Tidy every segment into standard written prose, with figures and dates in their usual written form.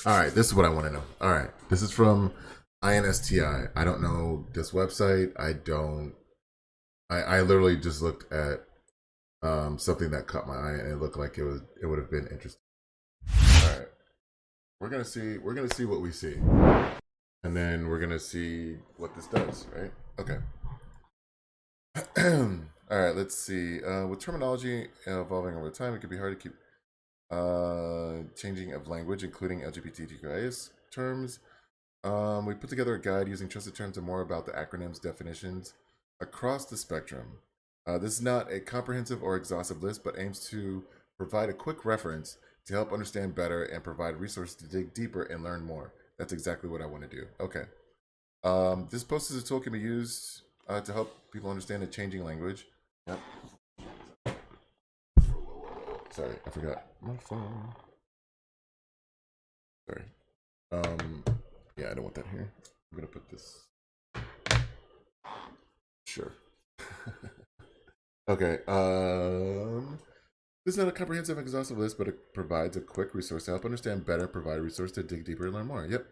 All right, this is what I want to know. All right, this is from INSTI. I don't know this website. I don't. I literally just looked at something that caught my eye, and it looked like it would have been interesting. All right, we're gonna see what we see, and then we're gonna see what this does. Right? Okay. All right. Let's see. With terminology evolving over time, it can be hard to keep changing of language, including LGBTQIA2S terms. We put together a guide using trusted terms and more about the acronyms definitions across the spectrum. This is not a comprehensive or exhaustive list, but aims to provide a quick reference to help understand better and provide resources to dig deeper and learn more. That's exactly what I want to do. Okay. This post as a tool can be used to help people understand a changing language. Yep. Sorry, I forgot my phone. Sorry. Yeah, I don't want that here. I'm gonna put this. Sure. Okay. This is not a comprehensive and exhaustive list, but it provides a quick resource to help understand better, provide a resource to dig deeper and learn more. Yep.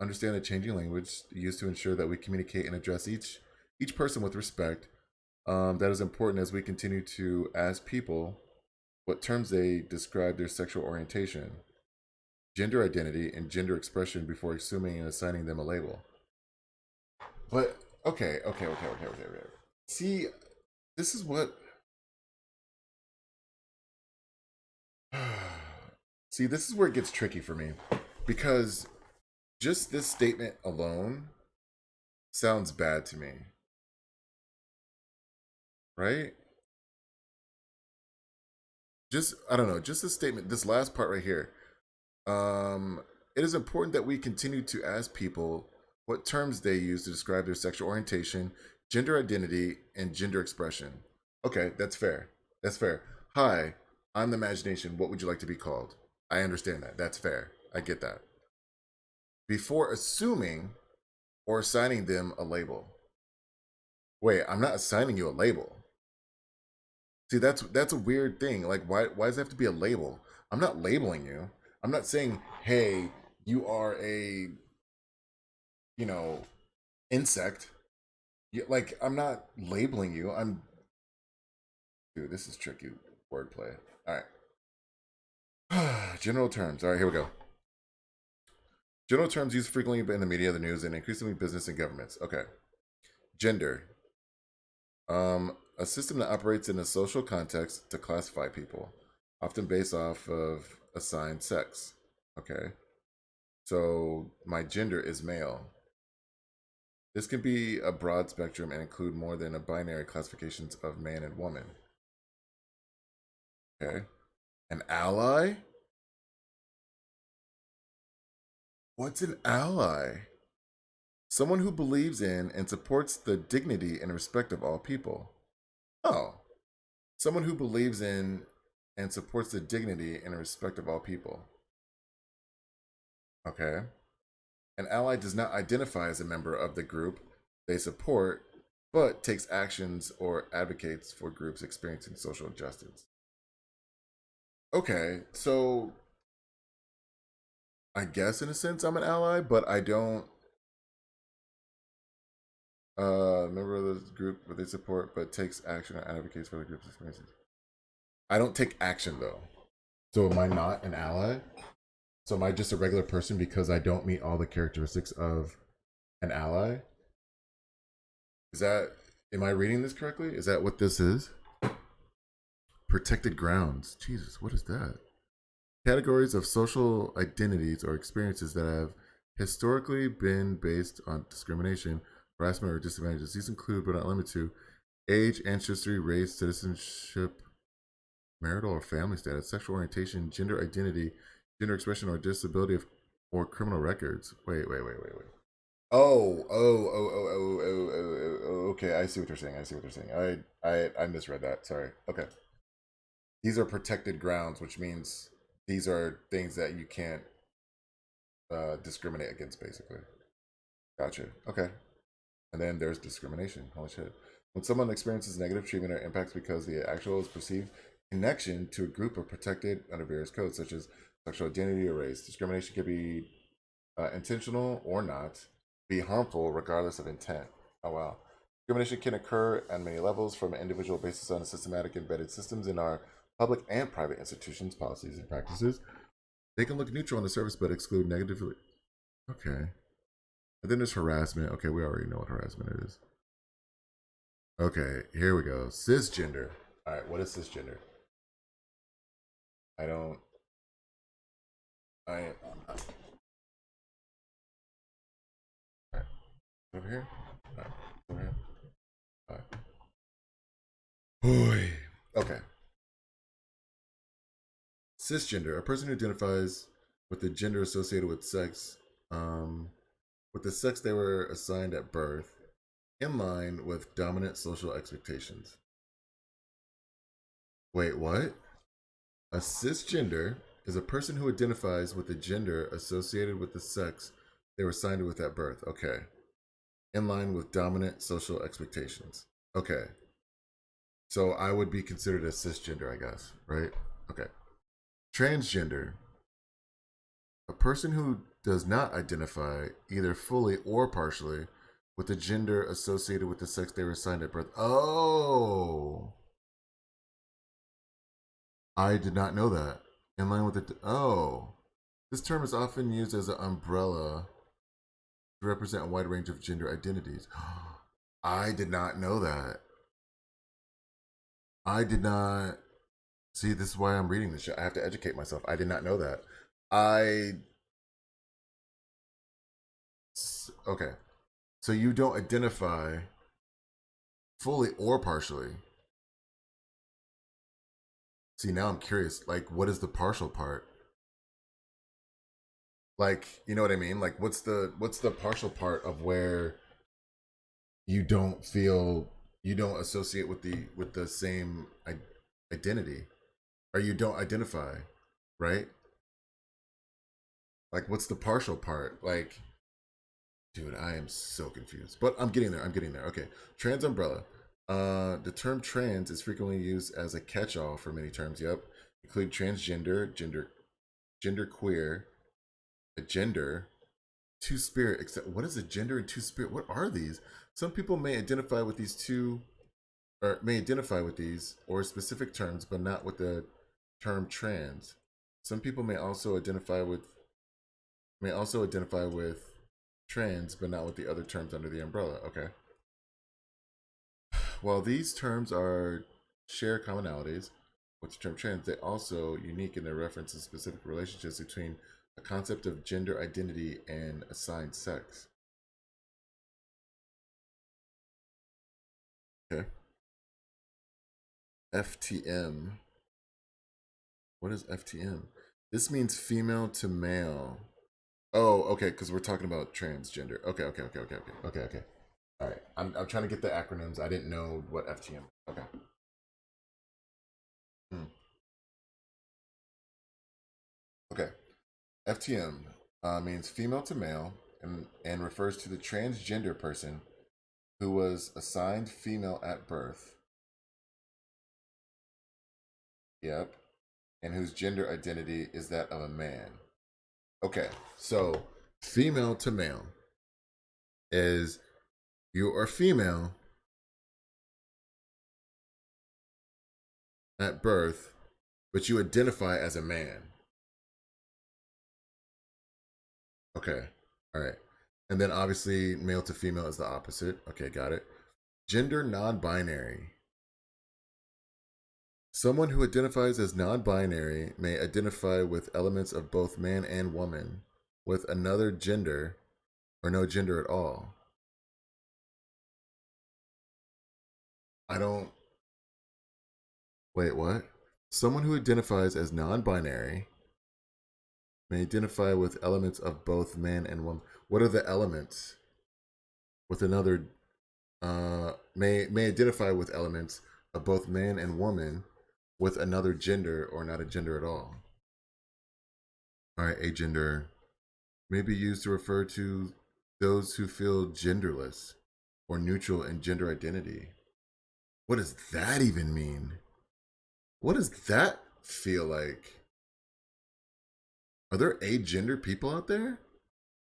Understand a changing language used to ensure that we communicate and address each person with respect. That is important as we continue to ask people what terms they describe their sexual orientation, gender identity, and gender expression before assuming and assigning them a label. But okay. See, this is what. See, this is where it gets tricky for me, because just this statement alone sounds bad to me, right? Just I don't know, just this statement, this last part right here. It is important that we continue to ask people what terms they use to describe their sexual orientation, gender identity, and gender expression. Okay, that's fair. That's fair. Hi, I'm the imagination. What would you like to be called? I understand that. That's fair. I get that. Before assuming or assigning them a label. Wait, I'm not assigning you a label. See, that's a weird thing. Like, why does it have to be a label? I'm not labeling you. I'm not saying, hey, you are a, you know, insect. Like, I'm not labeling you. Dude, this is tricky wordplay. All right. General terms. All right, here we go. General terms used frequently in the media, the news, and increasingly business and governments. Okay. Gender. A system that operates in a social context to classify people, often based off of assigned sex. Okay. So my gender is male. This can be a broad spectrum and include more than a binary classifications of man and woman. Okay. An ally? What's an ally? Someone who believes in and supports the dignity and respect of all people. Oh. Someone who believes in and supports the dignity and respect of all people. Okay. An ally does not identify as a member of the group they support, but takes actions or advocates for groups experiencing social injustice. Okay, so I guess in a sense I'm an ally, but I don't member of the group that they support, but takes action or advocates for the group's experiences. I don't take action though. So am I not an ally? So am I just a regular person because I don't meet all the characteristics of an ally? Is that am I reading this correctly? Is that what this is? Protected grounds. Jesus, what is that? Categories of social identities or experiences that have historically been based on discrimination, harassment, or disadvantages. These include, but not limited to, age, ancestry, race, citizenship, marital or family status, sexual orientation, gender identity, gender expression, or disability or criminal records. Wait. Oh. Okay, I see what you're saying. I misread that. Sorry. Okay. These are protected grounds, which means these are things that you can't discriminate against, basically. Gotcha. Okay. And then there's discrimination. Holy shit. When someone experiences negative treatment or impacts because the actual is perceived connection to a group are protected under various codes, such as sexual identity, or race. Discrimination can be intentional or not, be harmful regardless of intent. Oh, wow. Discrimination can occur on many levels, from an individual basis on systematic embedded systems in our public and private institutions, policies, and practices. They can look neutral on the surface but exclude negatively. Okay. And then there's harassment. Okay, we already know what harassment is. Okay, here we go. Cisgender. All right, what is cisgender? I don't. I. All right, over here. All right, over here. All right. Boy. Okay. Cisgender, a person who identifies with the gender associated with sex, with the sex they were assigned at birth, in line with dominant social expectations. Wait, what? A cisgender is a person who identifies with the gender associated with the sex they were assigned with at birth. Okay. In line with dominant social expectations. Okay. So I would be considered a cisgender, I guess, right? Okay. Transgender, a person who does not identify, either fully or partially, with the gender associated with the sex they were assigned at birth. Oh, I did not know that. In line with it. Oh, this term is often used as an umbrella to represent a wide range of gender identities. I did not know that. I did not. See, this is why I'm reading this shit. I have to educate myself. I did not know that. I. Okay. So you don't identify fully or partially. See, now I'm curious. Like, what is the partial part? Like, you know what I mean? Like, what's the partial part of where you don't feel, you don't associate with the same identity, or you don't identify, right? Like, what's the partial part? Like, dude, I am so confused. But I'm getting there. I'm getting there. Okay, trans umbrella. The term trans is frequently used as a catch-all for many terms. Yep, include transgender, gender queer, a gender, two spirit. Except, what is a gender and two spirit? What are these? Some people may identify with these two, or may identify with these or specific terms, but not with the term trans. Some people may also identify with trans, but not with the other terms under the umbrella. Okay. While these terms are share commonalities with the term trans, they also unique in their reference to specific relationships between a concept of gender identity and assigned sex. Okay. FTM. What is FTM? This means female to male. Oh, okay, because we're talking about transgender. Okay, okay, okay, okay, okay, okay, okay. All right, I'm trying to get the acronyms. I didn't know what FTM. Okay. Hmm. Okay. FTM means female to male, and refers to the transgender person who was assigned female at birth. Yep. And whose gender identity is that of a man. Okay, so female to male is you are female at birth, but you identify as a man. Okay, all right. And then obviously male to female is the opposite. Okay, got it. Gender non binary. Someone who identifies as non binary may identify with elements of both man and woman, with another gender, or no gender at all. I don't. Wait, what? Someone who identifies as non binary may identify with elements of both man and woman. What are the elements? With another. May identify with elements of both man and woman, with another gender or not a gender at all. All right, agender may be used to refer to those who feel genderless or neutral in gender identity. What does that even mean? What does that feel like? Are there agender people out there?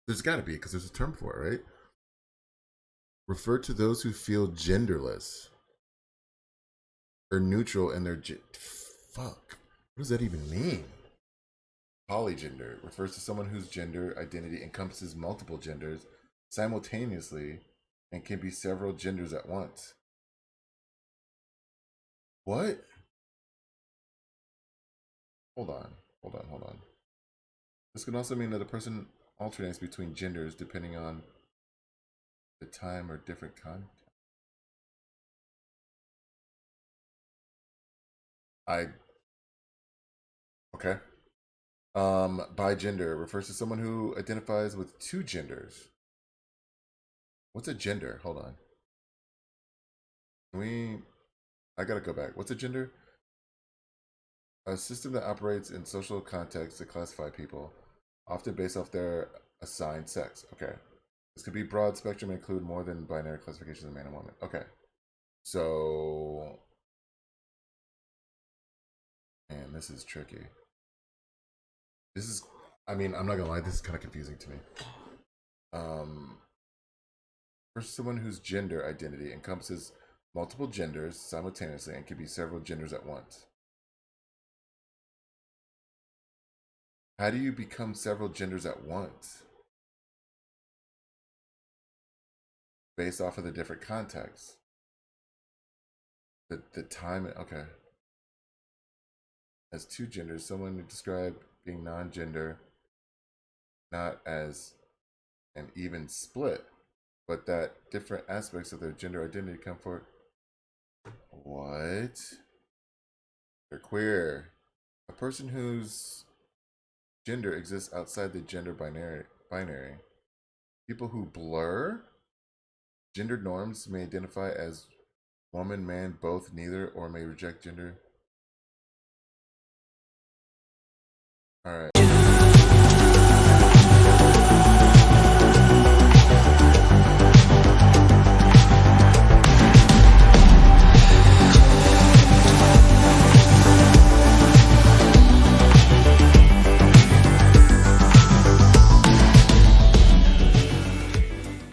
There's got to be, because there's a term for it, right? Refer to those who feel genderless or neutral in their fuck. What does that even mean? Polygender refers to someone whose gender identity encompasses multiple genders simultaneously and can be several genders at once. What? Hold on. Hold on. This can also mean that a person alternates between genders depending on the time or different context. I okay. By gender refers to someone who identifies with two genders. What's a gender? Hold on. Can we I gotta go back. What's a gender? A system that operates in social contexts to classify people, often based off their assigned sex. Okay. This could be broad spectrum and include more than binary classifications of man and woman. Okay. So man, this is tricky. This is I mean, I'm not gonna lie, this is kind of confusing to me. Um for someone whose gender identity encompasses multiple genders simultaneously and can be several genders at once. How do you become several genders at once? Based off of the different contexts. The time, okay. As two genders, someone would describe being non-gender not as an even split, but that different aspects of their gender identity come forward. What? They're queer. A person whose gender exists outside the gender binary. People who blur gender norms may identify as woman, man, both, neither, or may reject gender. All right.